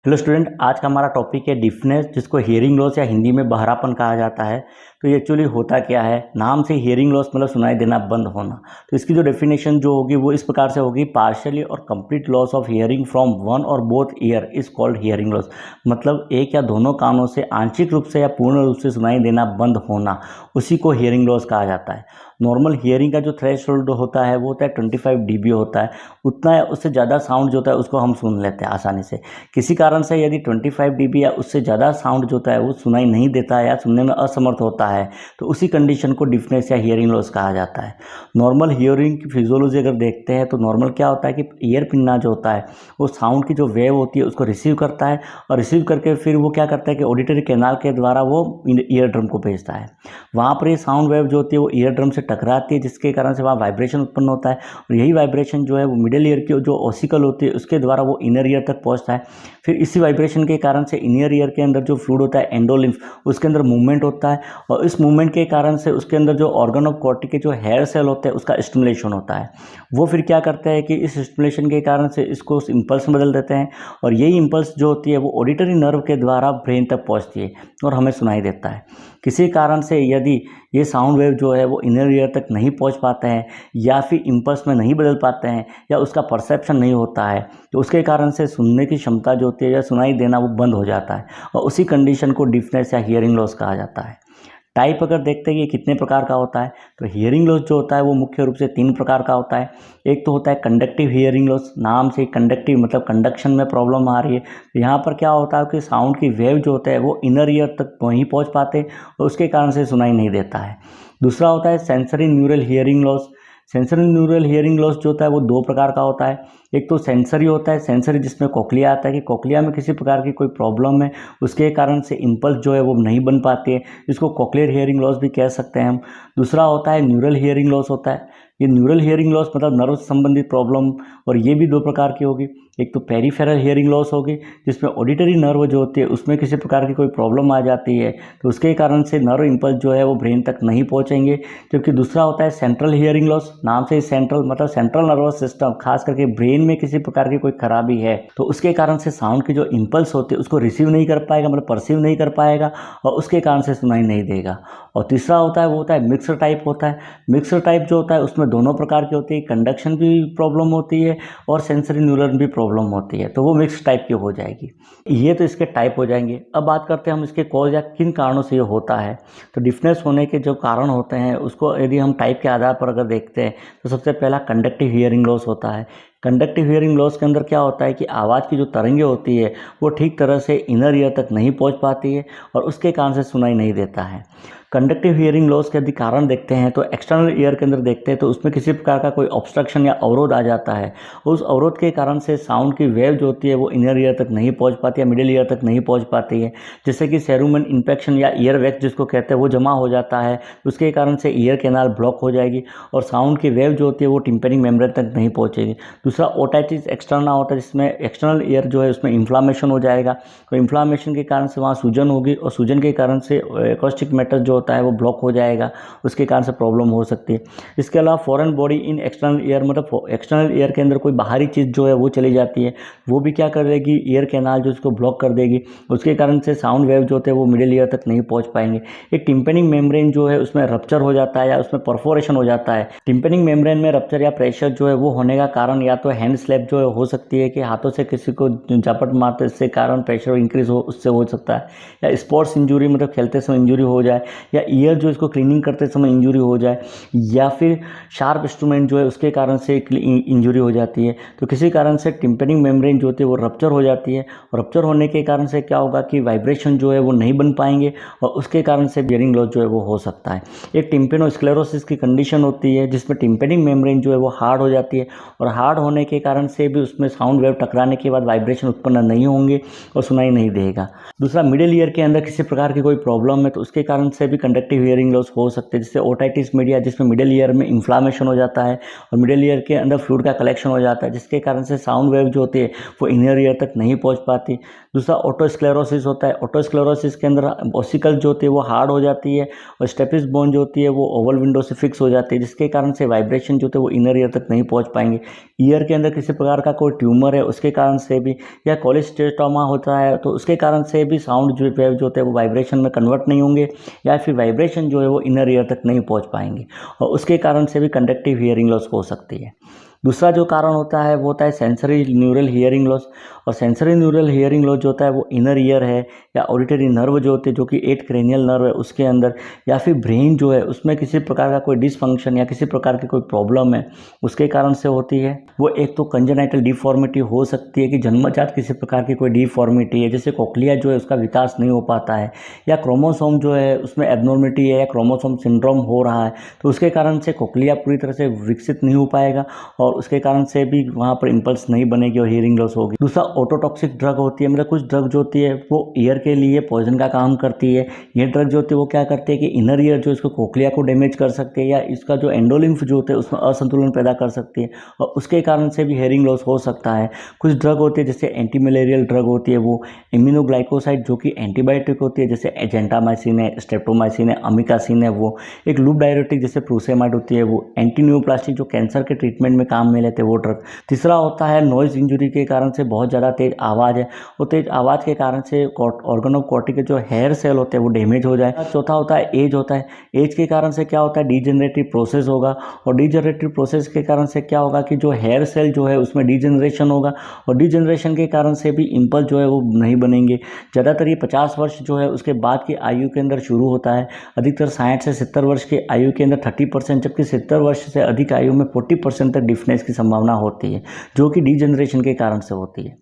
Hello student, आज का हमारा टॉपिक है डिफनेस, जिसको हियरिंग लॉस या हिंदी में बहरापन कहा जाता है। तो ये एक्चुअली होता क्या है, नाम से हियरिंग लॉस मतलब सुनाई देना बंद होना। तो इसकी जो डेफिनेशन जो होगी वो इस प्रकार से होगी, partially or complete loss of hearing from one or both ear is called hearing loss. मतलब एक या दोनों कानों से आंशिक रूप से या पूर्ण रूप से सुनाई देना बंद होना, उसी को हियरिंग लॉस कहा जाता है। नॉर्मल हियरिंग का जो थ्रेशोल्ड होता है वो होता है 25 dB होता है। उतना या उससे ज़्यादा साउंड जो होता है उसको हम सुन लेते हैं आसानी से। किसी कारण से यदि 25 dB या उससे ज़्यादा साउंड जो होता है वो सुनाई नहीं देता है या सुनने में असमर्थ होता है, तो उसी कंडीशन को डिफनेस या हियरिंग लॉस कहा जाता है। नॉर्मल हियरिंग की फिजियोलॉजी अगर देखते हैं तो नॉर्मल क्या होता है कि ईयर पिन्ना जो होता है वो साउंड की जो वेव होती है उसको रिसीव करता है, और रिसीव करके फिर वो क्या करता है कि ऑडिटरी कैनाल के द्वारा वो ईयर ड्रम को भेजता है। वहाँ पर ये साउंड वेव जो होती है वो ईयर ड्रम से टकराती है, जिसके कारण से वहाँ वाइब्रेशन उत्पन्न होता है, और यही वाइब्रेशन जो है वो मिडिल ईयर की जो ऑसिकल होती है उसके द्वारा वो इनर ईयर तक पहुँचता है। फिर इसी वाइब्रेशन के कारण से इनर ईयर के अंदर जो फ्लूइड होता है एंडोलिम्फ, उसके अंदर मूवमेंट होता है, और इस मूवमेंट के कारण से उसके अंदर जो ऑर्गन ऑफ कॉर्टी के जो हेयर सेल होते हैं उसका स्टिमुलेशन होता है। वो फिर क्या करते हैं कि इस स्टिमुलेशन के कारण से इसको उस इम्पल्स में बदल देते हैं, और यही इम्पल्स जो होती है वो ऑडिटरी नर्व के द्वारा ब्रेन तक पहुंचती है और हमें सुनाई देता है। किसी कारण से यदि ये साउंड वेव जो है वो इनर ईयर तक नहीं पहुंच पाते हैं, या फिर इम्पल्स में नहीं बदल पाते हैं, या उसका परसेप्शन नहीं होता है, तो उसके कारण से सुनने की क्षमता जो होती है या सुनाई देना वो बंद हो जाता है, और उसी कंडीशन को डिफनेस या हियरिंग लॉस कहा जाता है। टाइप अगर देखते हैं कि ये कितने प्रकार का होता है, तो हियरिंग लॉस जो होता है वो मुख्य रूप से 3 प्रकार का होता है। एक तो होता है कंडक्टिव हियरिंग लॉस, नाम से कंडक्टिव मतलब कंडक्शन में प्रॉब्लम आ रही है। तो यहाँ पर क्या होता है कि साउंड की वेव जो होता है वो इनर ईयर तक नहीं पहुँच पाते, और उसके कारण से सुनाई नहीं देता है। दूसरा होता है sensory neural hearing loss. Sensory neural hearing loss जो होता है वो 2 प्रकार का होता है। एक तो सेंसरी होता है, सेंसरी जिसमें कोक्लिया आता है कि कोक्लिया में किसी प्रकार की कोई प्रॉब्लम है, उसके कारण से इम्पल्स जो है वो नहीं बन पाती है, इसको कोक्लियर हियरिंग लॉस भी कह सकते हैं हम। दूसरा होता है न्यूरल हियरिंग लॉस होता है। ये न्यूरल हियरिंग लॉस मतलब नर्व से संबंधित प्रॉब्लम, और ये भी 2 प्रकार की होगी। एक तो पेरीफेरल हियरिंग लॉस होगी, जिसमें ऑडिटरी नर्व जो होती है उसमें किसी प्रकार की कोई प्रॉब्लम आ जाती है, तो उसके कारण से नर्व इम्पल्स जो है वो ब्रेन तक नहीं पहुंचेंगे। जबकि दूसरा होता है सेंट्रल हियरिंग लॉस, नाम से सेंट्रल मतलब सेंट्रल नर्वस सिस्टम, खास करके ब्रेन में किसी प्रकार की कोई खराबी है, तो उसके कारण से साउंड की जो इम्पल्स होती है उसको रिसीव नहीं कर पाएगा, मतलब परसीव नहीं कर पाएगा, और उसके कारण से सुनाई नहीं देगा। और तीसरा होता है वो होता है मिक्सर टाइप होता है। मिक्सर टाइप जो होता है उसमें दोनों प्रकार की होती है, कंडक्शन भी प्रॉब्लम होती है और सेंसरी न्यूरल भी प्रॉब्लम होती है, तो वो मिक्स टाइप की हो जाएगी। ये तो इसके टाइप हो जाएंगे। अब बात करते हैं हम इसके कॉज या किन कारणों से ये होता है। तो डिफनेस होने के जो कारण होते हैं उसको यदि हम टाइप के आधार पर अगर देखते हैं, तो सबसे पहला कंडक्टिव हियरिंग लॉस होता है। कंडक्टिव हियरिंग लॉस के अंदर क्या होता है कि आवाज़ की जो तरंगें होती है वो ठीक तरह से इनर ईयर तक नहीं पहुंच पाती है, और उसके कारण से सुनाई नहीं देता है। कंडक्टिव हियरिंग लॉस के यदि कारण देखते हैं तो एक्सटर्नल ईयर के अंदर देखते हैं, तो उसमें किसी प्रकार का कोई ऑब्स्ट्रक्शन या अवरोध आ जाता है। उस अवरोध के कारण से साउंड की वेव जो होती है वो इनर ईयर तक नहीं पहुंच पाती या मिडिल ईयर तक नहीं पहुंच पाती है, जिससे कि सेरुमन इन्फेक्शन या ईयर वैक्स जिसको कहते हैं वो जमा हो जाता है। उसके कारण से ईयर कैनाल ब्लॉक हो जाएगी, और साउंड की वेव जो होती है वो टिम्पेनिक मेम्ब्रेन तक नहीं पहुंचेगी। दूसरा ओटाइटिस एक्सटर्ना होता है, जिसमें एक्सटर्नल ईयर जो है उसमें इन्फ्लामेशन हो जाएगा, तो इन्फ्लामेशन के कारण से वहाँ सूजन होगी, और सूजन के कारण से एकॉस्टिक मैटर जो होता है वो ब्लॉक हो जाएगा, उसके कारण से प्रॉब्लम हो सकती है। इसके अलावा foreign body in external ear, मतलब एक्सटर्नल ईयर के अंदर कोई बाहरी चीज़ जो है वो चली जाती है, वो भी क्या कर देगी, ईयर कैनाल जो उसको ब्लॉक कर देगी, उसके कारण से साउंड वेव जो होते हैं वो मिडिल ईयर तक नहीं पहुंच पाएंगे। एक टिम्पेनिक मेम्ब्रेन जो है उसमें रप्चर हो जाता है या उसमें परफोरेशन हो जाता है। टिम्पेनिक मेम्ब्रेन में रप्चर या प्रेशर जो है वो होने का कारण या तो हैंड स्लैप जो है हो सकती है कि हाथों से किसी को झपट मारते इससे कारण प्रेशर इंक्रीज हो, उससे हो सकता है, या स्पोर्ट्स इंजरी मतलब खेलते समय इंजरी हो जाए, या ईयर जो इसको क्लीनिंग करते समय इंजरी हो जाए, या फिर शार्प इंस्ट्रूमेंट जो है उसके कारण से इंजरी हो जाती है। तो किसी कारण से टिम्पेनिक मेम्ब्रेन जो होती है वो रप्चर हो जाती है, और रप्चर होने के कारण से क्या होगा कि वाइब्रेशन जो है वो नहीं बन पाएंगे, और उसके कारण से हियरिंग लॉस जो है वो हो सकता है। एक टिम्पेनोस्क्लेरोसिस की कंडीशन होती है जिसमें टिम्पेनिक मेम्ब्रेन जो है वो हार्ड हो जाती है, और हार्ड होने के कारण से भी उसमें साउंड वेव टकराने के बाद वाइब्रेशन उत्पन्न नहीं होंगे और सुनाई नहीं देगा। दूसरा, मिडिल ईयर के अंदर किसी प्रकार की कोई प्रॉब्लम है तो उसके कारण से भी कंडक्टिव हियरिंग लॉस हो सकते हैं, जैसे ओटाइटिस मीडिया, जिसमें मिडिल ईयर में इन्फ्लामेशन हो जाता है और मिडिल ईयर के अंदर फ्लूइड का कलेक्शन हो जाता है, जिसके कारण से साउंड वेव जो होती है वो इनर ईयर तक नहीं पहुंच पाती। दूसरा ऑटोस्क्लेरोसिस होता है। ऑटोस्क्लेरोसिस के अंदर ऑसिकल जो होती है वो हार्ड हो जाती है और स्टेपिस बोन जो होती है वो ओवल विंडो से फिक्स हो जाती है, जिसके कारण से वाइब्रेशन जो होते हैं वो इनर ईयर तक नहीं पहुंच पाएंगे। ईयर के अंदर किसी प्रकार का कोई ट्यूमर है उसके कारण से भी, या कोलेस्टेटोमा होता है तो उसके कारण से भी साउंड जो वेव जो होते हैं वो वाइब्रेशन में कन्वर्ट नहीं होंगे, या फिर वाइब्रेशन जो है वो इनर ईयर तक नहीं पहुंच पाएंगे और उसके कारण से भी कंडक्टिव हियरिंग लॉस हो सकती है। दूसरा जो कारण होता है वो होता है सेंसरी न्यूरल हियरिंग लॉस। और सेंसरी न्यूरल हियरिंग लॉस जो होता है वो इनर ईयर है या ऑडिटरी नर्व जो होते हैं, जो कि 8 क्रेनियल नर्व है उसके अंदर, या फिर ब्रेन जो है उसमें किसी प्रकार का कोई डिसफंक्शन या किसी प्रकार की कोई प्रॉब्लम है उसके कारण से होती है। वो एक तो कंजेनाइटल डिफॉर्मिटी हो सकती है कि जन्मजात किसी प्रकार की कोई डिफॉर्मिटी है, जैसे कोक्लिया जो है उसका विकास नहीं हो पाता है, या क्रोमोसोम जो है उसमें एब्नॉर्मिटी है या क्रोमोसोम सिंड्रोम हो रहा है, तो उसके कारण से कोक्लिया पूरी तरह से विकसित नहीं हो पाएगा और उसके कारण से भी वहाँ पर इम्पल्स नहीं बनेगी और हियरिंग लॉस होगी। दूसरा ऑटोटॉक्सिक ड्रग होती है, मतलब कुछ ड्रग जो होती है वो ईयर के लिए पॉइजन का काम करती है। ये ड्रग जो होती है वो क्या करती है कि इनर ईयर जो इसको कोक्लिया को डैमेज कर सकती है या इसका जो एंडोलिम्फ जो होते हैं उसमें असंतुलन पैदा कर सकती है और उसके कारण से भी हियरिंग लॉस हो सकता है। कुछ ड्रग होती है जैसे एंटी मलेरियल ड्रग होती है, वो इम्यूनोग्लाइकोसाइड जो कि एंटीबायोटिक होती है, जैसे एजेंटामाइसिन है, स्ट्रेप्टोमाइसिन है, अमिकासिन है, वो एक लूप डायरेटिक जैसे प्रूसेमाइड होती है, वो एंटी न्यूप्लास्टिक जो कैंसर के ट्रीटमेंट में काम में लेते हैं वो ड्रग। तीसरा होता है नॉइज़ इंजरी के कारण से बहुत ज़्यादा तेज आवाज़ है, वो तेज आवाज़ के कारण से ऑर्गन ऑफ कॉर्टी के जो हेयर सेल होते हैं वो डैमेज हो जाए। चौथा होता है एज होता है। एज के कारण से क्या होता है, डीजेनरेटिव प्रोसेस होगा और डीजेनरेटिव प्रोसेस के कारण से क्या होगा कि जो हेयर सेल जो है उसमें डीजेनरेशन होगा और डीजेनरेशन के कारण से भी इम्पल्स जो है वो नहीं बनेंगे। ज़्यादातर ये 50 वर्ष जो है उसके बाद की आयु के अंदर शुरू होता है, अधिकतर 60 से 70 वर्ष की आयु के अंदर 30%, जबकि 70 वर्ष से अधिक आयु में 40% तक डिफनेस की संभावना होती है, जो कि डीजेनरेशन के कारण से होती है।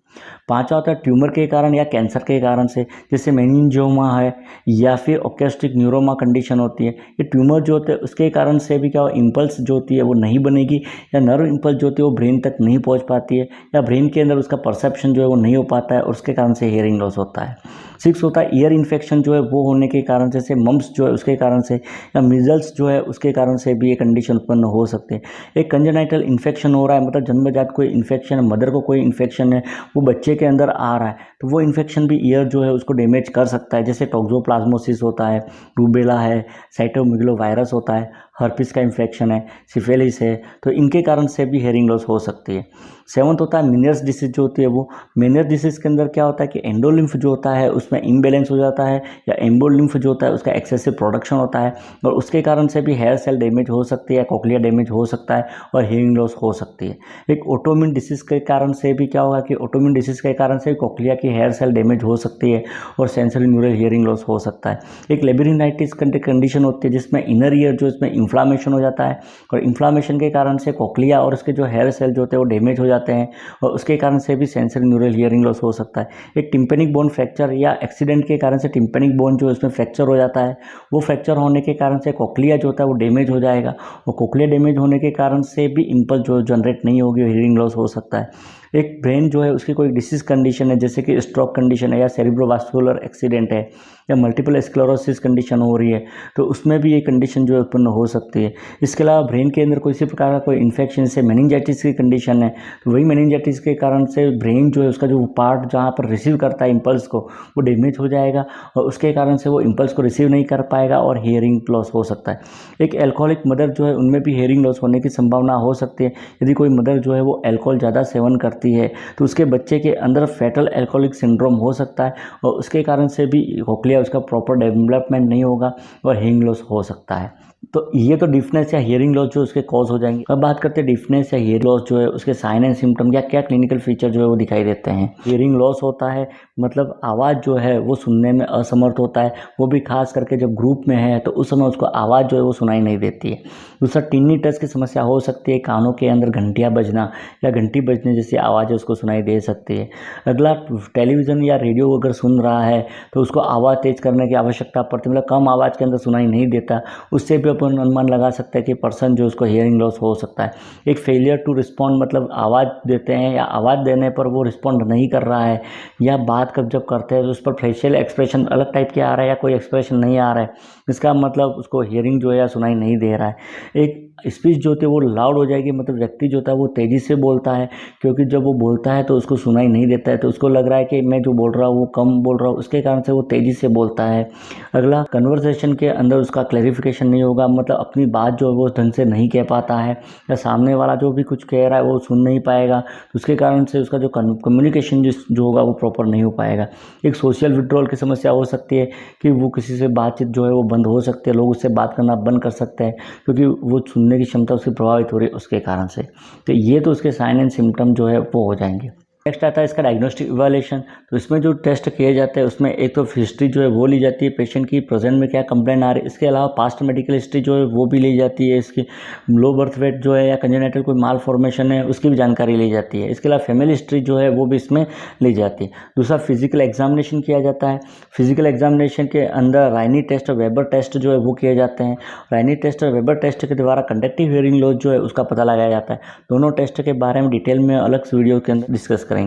पांचवा होता है ट्यूमर के कारण या कैंसर के कारण से, जैसे मेनिंजियोमा है या फिर ऑर्केस्ट्रिक न्यूरोमा कंडीशन होती है। ये ट्यूमर जो होते हैं उसके कारण से भी क्या हो, इम्पल्स जो होती है वो नहीं बनेगी या नर्व इम्पल्स जो होती है वो ब्रेन तक नहीं पहुंच पाती है या ब्रेन के अंदर उसका परसेप्शन जो है वो नहीं हो पाता है और उसके कारण से हियरिंग लॉस होता है। 6 होता है ईयर इन्फेक्शन जो है वो होने के कारण, जैसे मम्प्स जो है उसके कारण से या मिजल्स जो है उसके कारण से भी ये कंडीशन उत्पन्न हो सकते हैं। एक कंजेनाइटल इन्फेक्शन हो रहा है, मतलब जन्मजात कोई इन्फेक्शन है, मदर को कोई इन्फेक्शन है वो बच्चे के अंदर आ रहा है, तो वो इन्फेक्शन भी ईयर जो है उसको डैमेज कर सकता है, जैसे टोक्सोप्लाज्मोसिस होता है, रूबेला है, साइटोमेगालोवायरस होता है, हर्पिस का इन्फेक्शन है, सिफिलिस है, तो इनके कारण से भी हेयरिंग लॉस हो सकती है। 7th होता है मेनियर्स डिसीज जो होती है वो। मेनियर्स डिसीज के अंदर क्या होता है कि एंडोलिम्फ जो होता है उसमें इम्बैलेंस हो जाता है या एम्बोलिम्फ जो होता है उसका एक्सेसिव प्रोडक्शन होता है और उसके कारण से भी हेयर सेल डैमेज हो सकती है, कोक्लिया डैमेज हो सकता है और हेयरिंग लॉस हो सकती है। एक ऑटोइम्यून डिसीज के कारण से भी क्या होगा कि ऑटोइम्यून डिसीज के कारण से कोक्लिया की हेयर सेल डैमेज हो सकती है और सेंसरी न्यूरल हियरिंग लॉस हो सकता है। एक लेबिरिनाइटिस कंडीशन होती है जिसमें इनर ईयर जो इसमें इन्फ्लामेशन हो जाता है और इन्फ्लामेशन के कारण से कोक्लिया और उसके जो हेयर सेल जो होते हैं वो डैमेज हो जाते हैं और उसके कारण से भी सेंसरी न्यूरल हियरिंग लॉस हो सकता है। एक टिम्पेनिक बोन फ्रैक्चर या एक्सीडेंट के कारण से टिम्पेनिक बोन जो इसमें फ्रैक्चर हो जाता है, वो फ्रैक्चर होने के कारण से कोक्लिया जो होता है वो डैमेज हो जाएगा और कोक्लिया डैमेज होने के कारण से भी इम्पल्स जो जनरेट नहीं होगी, हियरिंग लॉस हो सकता है। एक ब्रेन जो है उसकी कोई डिसीज कंडीशन है जैसे कि स्ट्रोक कंडीशन है या सेरिब्रोवास्कुलर एक्सीडेंट है या मल्टीपल स्क्लेरोसिस कंडीशन हो रही है, तो उसमें भी ये कंडीशन जो है उत्पन्न हो सकती है। इसके अलावा ब्रेन के अंदर किसी प्रकार का कोई इन्फेक्शन से मेनिंजाइटिस की कंडीशन है, तो वही मेनिंजाइटिस के कारण से ब्रेन जो है उसका जो पार्ट जहाँ पर रिसीव करता है इम्पल्स को वो डैमेज हो जाएगा और उसके कारण से वो इम्पल्स को रिसीव नहीं कर पाएगा और हियरिंग लॉस हो सकता है। एक एल्कोहलिक मदर जो है उनमें भी हियरिंग लॉस होने की संभावना हो सकती है। यदि कोई मदर जो है वो अल्कोहल ज़्यादा सेवन करती है तो उसके बच्चे के अंदर फैटल एल्कोहलिक सिंड्रोम हो सकता है और उसके कारण से भी कोक्लिया उसका प्रॉपर डेवलपमेंट नहीं होगा और हियरिंग लॉस हो सकता है। तो ये तो डिफनेस या हियरिंग लॉस जो उसके कॉज हो जाएंगे। अब बात करते हैं डिफनेस या हियरिंग लॉस जो है उसके साइन एंड सिम्टम या क्या क्लिनिकल फीचर जो है वो दिखाई देते हैं। हियरिंग लॉस होता है मतलब आवाज़ जो है वो सुनने में असमर्थ होता है, वो भी खास करके जब ग्रुप में है तो उस समय उसको आवाज़ जो है वो सुनाई नहीं देती है। दूसरा टिनी टच की समस्या हो सकती है, कानों के अंदर घंटियाँ बजना या घंटी बजने जैसी आवाज़ है उसको सुनाई दे सकती है। अगला, टेलीविज़न या रेडियो अगर सुन रहा है तो उसको आवाज़ तेज़ करने की आवश्यकता पड़ती है, मतलब कम आवाज़ के अंदर सुनाई नहीं देता, उससे भी अपन अनुमान लगा सकते हैं कि पर्सन जो उसको हियरिंग लॉस हो सकता है। एक फेलियर टू रिस्पॉन्ड, मतलब आवाज़ देते हैं या आवाज़ देने पर वो रिस्पॉन्ड नहीं कर रहा है, या बात जब करते हैं तो उस पर फेशियल एक्सप्रेशन अलग टाइप के आ रहा है या कोई एक्सप्रेशन नहीं आ रहा है, इसका मतलब उसको हियरिंग जो है या सुनाई नहीं दे रहा है। एक स्पीच जो होती है वो लाउड हो जाएगी, मतलब व्यक्ति जो होता है वो तेज़ी से बोलता है, क्योंकि जब वो बोलता है तो उसको सुनाई नहीं देता है, तो उसको लग रहा है कि मैं जो बोल रहा हूँ वो कम बोल रहा हूँ, उसके कारण से वो तेज़ी से बोलता है। अगला, कन्वर्सेशन के अंदर उसका क्लैरिफिकेशन नहीं होगा, मतलब अपनी बात जो है वो ढंग से नहीं कह पाता है, या सामने वाला जो भी कुछ कह रहा है वो सुन नहीं पाएगा, तो उसके कारण से उसका जो कम्युनिकेशन जो होगा वो प्रॉपर नहीं हो पाएगा। एक सोशल विड्रॉल की समस्या हो सकती है कि वो किसी से बातचीत जो है वो बंद हो सकती है, लोग उससे बात करना बंद कर सकते हैं, क्योंकि वो सुनने की क्षमता उसकी प्रभावित हो रही है उसके कारण से। तो ये तो उसके साइन एंड सिम्टम जो है वो हो जाएंगे। नेक्स्ट आता है इसका डायग्नोस्टिक इवैल्यूएशन। तो इसमें जो टेस्ट किए जाते हैं उसमें एक तो हिस्ट्री जो है वो ली जाती है, पेशेंट की प्रेजेंट में क्या कंप्लेंट आ रही है, इसके अलावा पास्ट मेडिकल हिस्ट्री जो है वो भी ली जाती है, इसकी लो बर्थ वेट जो है या कंजेनिटल कोई माल फॉर्मेशन है उसकी भी जानकारी ली जाती है, इसके अलावा फैमिली हिस्ट्री जो है वो भी इसमें ली जाती है। दूसरा, फिजिकल एग्जामिनेशन किया जाता है। फिजिकल एग्जामिनेशन के अंदर रायनी टेस्ट और वेबर टेस्ट जो है वो किए जाते हैं। रायनी टेस्ट और वेबर टेस्ट के द्वारा कंडक्टिव हियरिंग लॉस जो है उसका पता लगाया जाता है। दोनों टेस्ट के बारे में डिटेल में अलग वीडियो के अंदर डिस्कस करेंगे।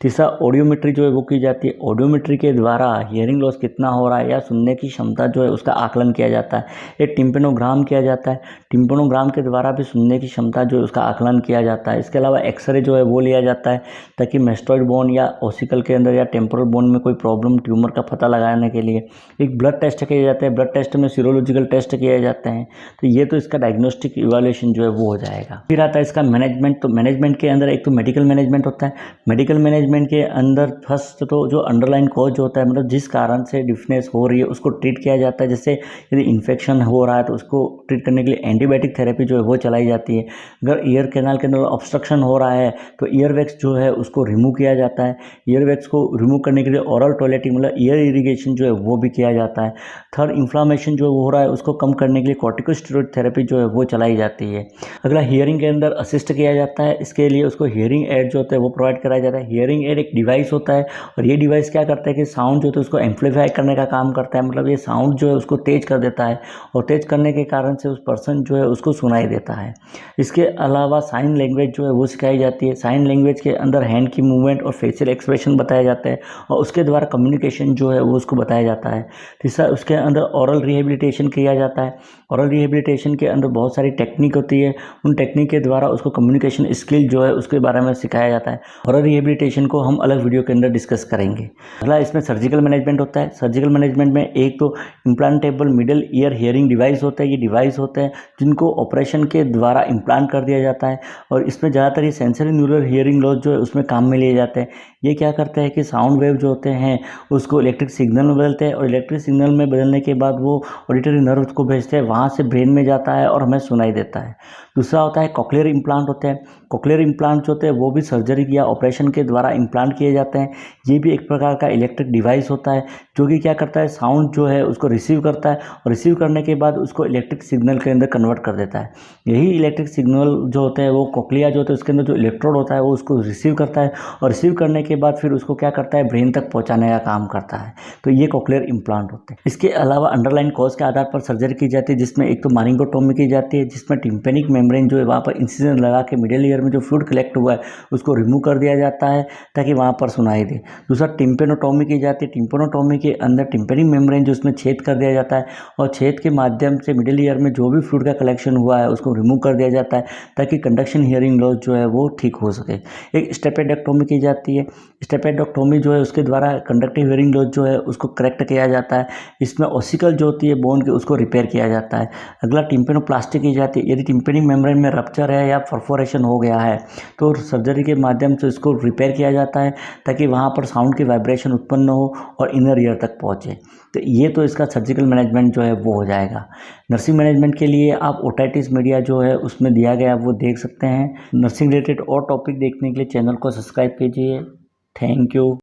तीसरा, ऑडियोमेट्री जो है वो की जाती है। ऑडियोमेट्री के द्वारा हियरिंग लॉस कितना हो रहा है या सुनने की क्षमता जो है उसका आकलन किया जाता है। एक टिम्पेनोग्राम किया जाता है। टिम्पेनोग्राम के द्वारा भी सुनने की क्षमता जो है उसका आकलन किया जाता है। इसके अलावा एक्सरे जो है वो लिया जाता है, ताकि मेस्टॉइड बोन या ओसिकल के अंदर या टेम्पोरल बोन में कोई प्रॉब्लम, ट्यूमर का पता लगाने के लिए। एक ब्लड टेस्ट किए जाते हैं। ब्लड टेस्ट में सीरोलॉजिकल टेस्ट किए जाते हैं। तो ये तो इसका डायग्नोस्टिक इवैल्यूएशन जो है वो हो जाएगा। फिर आता है इसका मैनेजमेंट। तो मैनेजमेंट के अंदर एक तो मेडिकल मैनेजमेंट होता है। मेडिकल मैनेजमेंट के अंदर फर्स्ट तो जो अंडरलाइन कॉज जो होता है, मतलब जिस कारण से डिफनेस हो रही है उसको ट्रीट किया जाता है। जैसे यदि इन्फेक्शन हो रहा है तो उसको ट्रीट करने के लिए एंटीबायोटिक थेरेपी जो है वो चलाई जाती है। अगर ईयर कैनाल के अंदर ऑब्स्ट्रक्शन हो रहा है तो ईयर वैक्स जो है उसको रिमूव किया जाता है। ईयर वैक्स को रिमूव करने के लिए ओरल टॉयलेटिंग, मतलब ईयर इरिगेशन जो है वो भी किया जाता है। थर्ड, इन्फ्लामेशन जो हो रहा है उसको कम करने के लिए कॉर्टिकोस्टेरॉइड थेरेपी जो है वो चलाई जाती है। अगला, हियरिंग के अंदर असिस्ट किया जाता है। इसके लिए उसको हियरिंग एड जो होता है वो प्रोवाइड कराया जाता है। हियरिंग एड एक डिवाइस होता है, और ये डिवाइस क्या करता है कि साउंड जो होता है उसको एम्पलीफाई करने का काम करता है, मतलब ये साउंड जो है उसको तेज कर देता है, और तेज करने के कारण से उस पर्सन जो है उसको सुनाई देता है। इसके अलावा साइन लैंग्वेज जो है वो सिखाई जाती है। साइन लैंग्वेज के अंदर हैंड की मूवमेंट और फेशियल एक्सप्रेशन बताया जाता है, और उसके द्वारा कम्युनिकेशन जो है वो उसको बताया जाता है। तीसरा, उसके अंदर ओरल रिहेबिलिटेशन किया जाता है। ओरल रिहेबिलिटेशन के अंदर बहुत सारी टेक्निक होती है, उन टेक्निक के द्वारा उसको कम्युनिकेशन स्किल जो है उसके बारे में सिखाया जाता है। ओरल रिहेबिलिटेशन को हम अलग वीडियो के अंदर डिस्कस करेंगे। अगला, इसमें सर्जिकल मैनेजमेंट होता है। सर्जिकल मैनेजमेंट में एक तो implantable middle ear hearing device होता है। ये डिवाइस होते हैं जिनको ऑपरेशन के द्वारा इम्प्लांट कर दिया जाता है, और इसमें ज़्यादातर ये सेंसरी न्यूरल हियरिंग लॉस जो है उसमें काम में लिए जाते हैं। ये क्या करते हैं कि साउंड वेव जो होते हैं उसको इलेक्ट्रिक सिग्नल में बदलते हैं, और इलेक्ट्रिक सिग्नल में बदलने के बाद वो ऑडिटरी नर्व को भेजते हैं, वहाँ से ब्रेन में जाता है और हमें सुनाई देता है। दूसरा होता है कॉक्लियर इम्प्लांट होते हैं। कॉक्लियर इम्प्लांट जो होते हैं वो भी सर्जरी या ऑपरेशन के द्वारा इम्प्लांट किए जाते हैं। ये भी एक प्रकार का इलेक्ट्रिक डिवाइस होता है, जो कि क्या करता है, साउंड जो है उसको रिसीव करता है, और रिसीव करने के बाद उसको इलेक्ट्रिक सिग्नल के अंदर कन्वर्ट कर देता है। यही इलेक्ट्रिक सिग्नल जो होते हैं वो कोक्लिया जो होता है उसके अंदर जो इलेक्ट्रोड होता है वो उसको रिसीव करता है, और रिसीव करने के बाद फिर उसको क्या करता है, ब्रेन तक पहुंचाने का काम करता है। तो ये कॉक्लियर इम्प्लांट होते हैं। इसके अलावा अंडरलाइन कॉज के आधार पर सर्जरी की जाती है, जिसमें एक तो मारिंगोटोमी की जाती है, जिसमें टिम्पेनिक मेम्ब्रेन जो है वहाँ पर इंसिजन लगा के मिडिल ईयर में जो फ्लूइड कलेक्ट हुआ है उसको रिमूव कर दिया जाता है, ताकि वहाँ पर सुनाई दे। दूसरा, टिम्पेनोटोमी की जाती है। टिम्पेनोटोमी के अंदर टिम्पेनिक मेम्ब्रेन जो उसमें छेद कर दिया जाता है, और छेद के माध्यम से मिडिल ईयर में जो भी फ्लूइड का कलेक्शन हुआ है उसको रिमूव कर दिया जाता है, ताकि कंडक्शन हियरिंग लॉस जो है वो ठीक हो सके। एक स्टेपेडेक्टोमी की जाती है। स्टेपेडेक्टोमी जो है उसके द्वारा कंडक्टिव हियरिंग लॉस जो है उसको करेक्ट किया जाता है। इसमें ओसिकल जो होती है बोन के उसको रिपेयर किया जाता है। अगला, टिम्पेनोप्लास्टी की जाती है। यदि टिम्पेनिक मेम्ब्रेन में रप्चर है या परफोरेशन हो गया है तो सर्जरी के माध्यम से इसको रिपेयर किया जाता है, ताकि वहाँ पर साउंड की वाइब्रेशन उत्पन्न हो और इनर ईयर तक पहुँचे। तो ये तो इसका सर्जिकल मैनेजमेंट जो है वो हो जाएगा। नर्सिंग मैनेजमेंट के लिए आप ओटाइटिस मीडिया जो है उसमें दिया गया वो देख सकते हैं। नर्सिंग रिलेटेड और टॉपिक देखने के लिए चैनल को सब्सक्राइब कीजिए। Thank you.